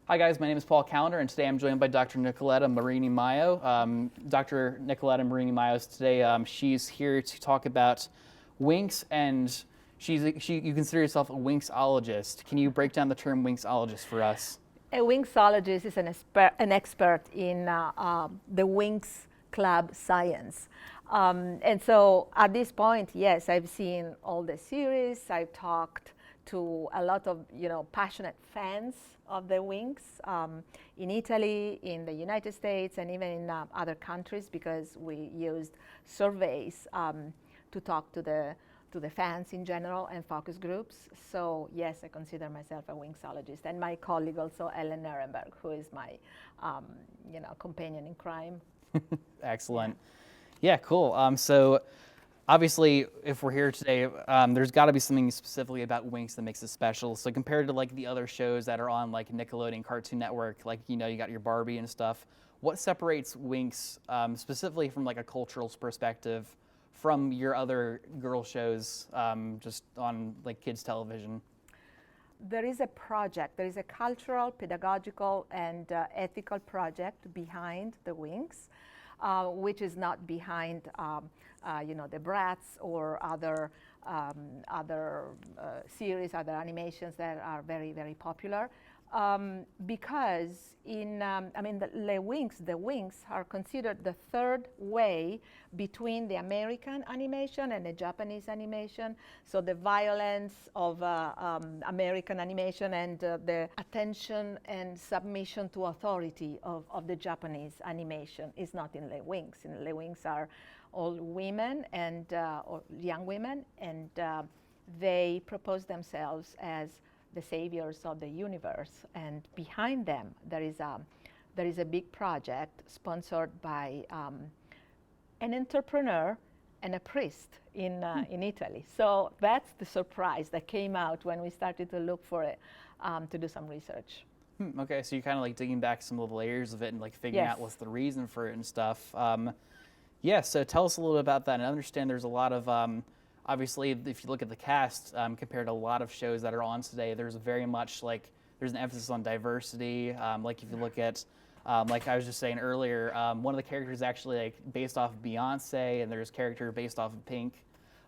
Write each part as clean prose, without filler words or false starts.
Hi guys, my name is Paul Callender, and today I'm joined by Dr. Nicoletta Marini-Maio. Dr. Nicoletta Marini-Maio today, she's here to talk about Winx, and you consider yourself a Winxologist. Can you break down the term Winxologist for us? A Winxologist is an expert in the Winx Club science. And so at this point, yes, I've seen all the series. I've talked to a lot of passionate fans of the Winx in Italy, in the United States, and even in other countries, because we used surveys to talk to the fans in general and focus groups. So yes, I consider myself a Winxologist, and my colleague also, Ellen Nirenberg, who is my companion in crime. Excellent. Yeah, cool. So obviously, if we're here today, there's got to be something specifically about Winx that makes it special. So compared to like the other shows that are on like Nickelodeon, Cartoon Network, like you got your Barbie and stuff, what separates Winx specifically from like a cultural perspective from your other girl shows just on like kids television? There is a project, there is a cultural, pedagogical, and ethical project behind the Winx, which is not behind the Bratz or other series, other animations that are very, very popular. Because the Winx are considered the third way between the American animation and the Japanese animation. So the violence of American animation and the attention and submission to authority of the Japanese animation is not in the Winx. In the Winx are all women and or young women, and they propose themselves as the saviors of the universe, and behind them there is a big project sponsored by an entrepreneur and a priest in Italy. So that's the surprise that came out when we started to look for it to do some research. Okay, so you're kind of like digging back some of the layers of it and like figuring out what's the reason for it and stuff. Yeah, so tell us a little bit about that. And I understand there's a lot of obviously, if you look at the cast compared to a lot of shows that are on today, there's very much like there's an emphasis on diversity. Like if you look at, like I was just saying earlier, one of the characters is actually like based off of Beyonce, and there's a character based off of Pink.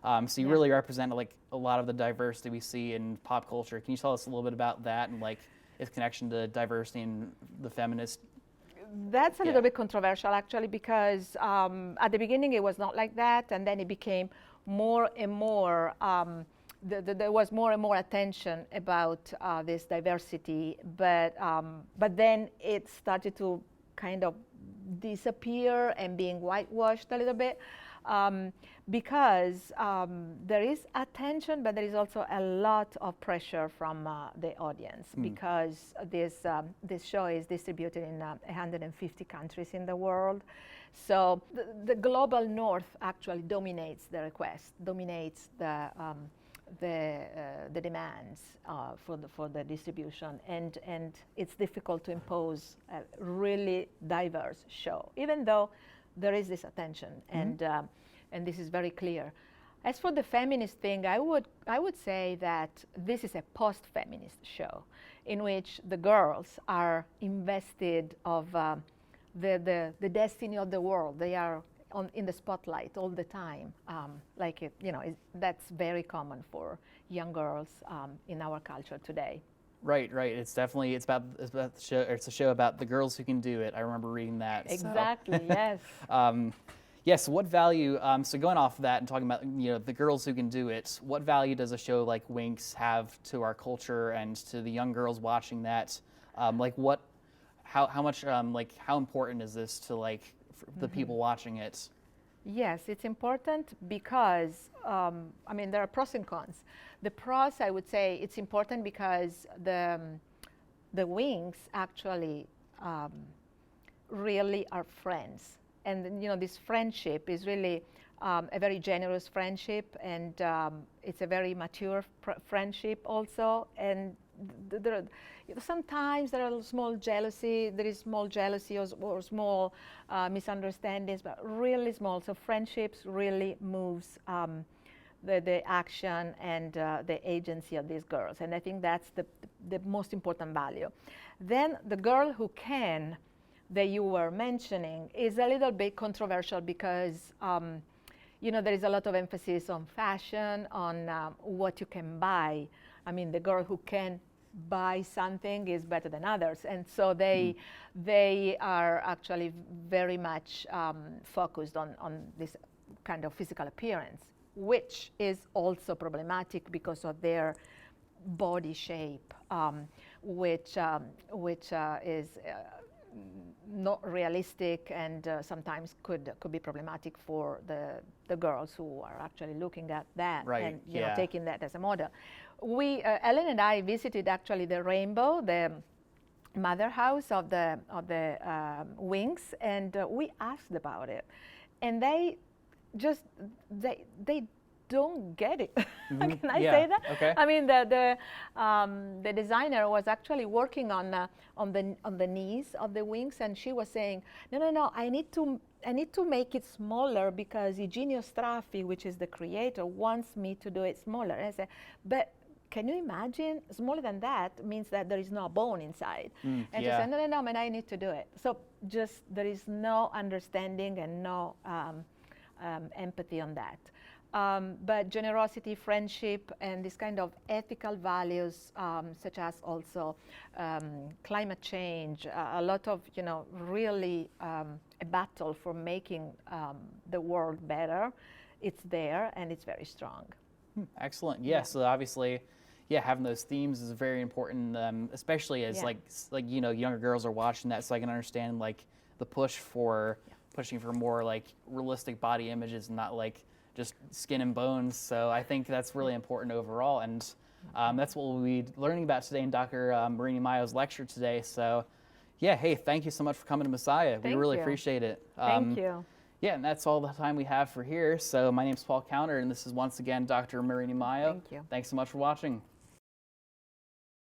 So you really represent like a lot of the diversity we see in pop culture. Can you tell us a little bit about that and like its connection to diversity and the feminist? That's a little bit controversial, actually, because at the beginning it was not like that, and then it became more and more, there was more and more attention about this diversity, but then it started to kind of disappear and being whitewashed a little bit, because there is attention, but there is also a lot of pressure from the audience, because this show is distributed in 150 countries in the world. So the global north actually dominates the request, dominates the demands for the distribution, and it's difficult to impose a really diverse show, even though there is this attention, and this is very clear. As for the feminist thing, I would say that this is a post-feminist show in which the girls are invested of the destiny of the world. They are in the spotlight all the time, that's very common for young girls in our culture today. Right. It's definitely it's about the show. It's a show about the girls who can do it. I remember reading that. Exactly. Yes. Yes. What value? So going off of that and talking about the girls who can do it, what value does a show like Winx have to our culture and to the young girls watching that? Like what? How much? Like how important is this to like the people watching it? Yes, it's important because, there are pros and cons. The pros, I would say, it's important because the Winx actually really are friends. And, this friendship is really a very generous friendship, and it's a very mature friendship also. And sometimes there are small jealousy, or small misunderstandings, but really small. So friendships really moves the action and the agency of these girls, and I think that's the most important value. Then the girl who can, that you were mentioning, is a little bit controversial because you know, there is a lot of emphasis on fashion, on what you can buy. I mean, the girl who can buy something is better than others, and so they are actually very much focused on this kind of physical appearance, which is also problematic because of their body shape, which is not realistic, and sometimes could be problematic for the girls who are actually looking at that, right. and you know, taking that as a model. We Ellen and I visited actually the Rainbow, the mother house of the Winx, and we asked about it, and they don't get it. Can I say that? Okay. I mean, the designer was actually working on the knees of the Winx, and she was saying, no, I need to make it smaller because Eugenio Straffi, which is the creator, wants me to do it smaller. And I said, but can you imagine? Smaller than that means that there is no bone inside. And she said, no, man, I need to do it. So just there is no understanding and no empathy on that. But generosity, friendship, and this kind of ethical values, such as also climate change, a lot of, you know, really a battle for making the world better. It's there, and it's very strong. Excellent. Yeah. So obviously, having those themes is very important, especially as like you know, younger girls are watching that, so I can understand like the pushing for more like realistic body images and not like just skin and bones. So I think that's really important overall, and that's what we'll be learning about today in Dr. Marini-Maio's lecture today. So yeah, hey, thank you so much for coming to Messiah. We really appreciate it. Thank you. Yeah, and that's all the time we have for here. So my name's Paul Counter, and this is once again Dr. Marini-Maio. Thank you. Thanks so much for watching.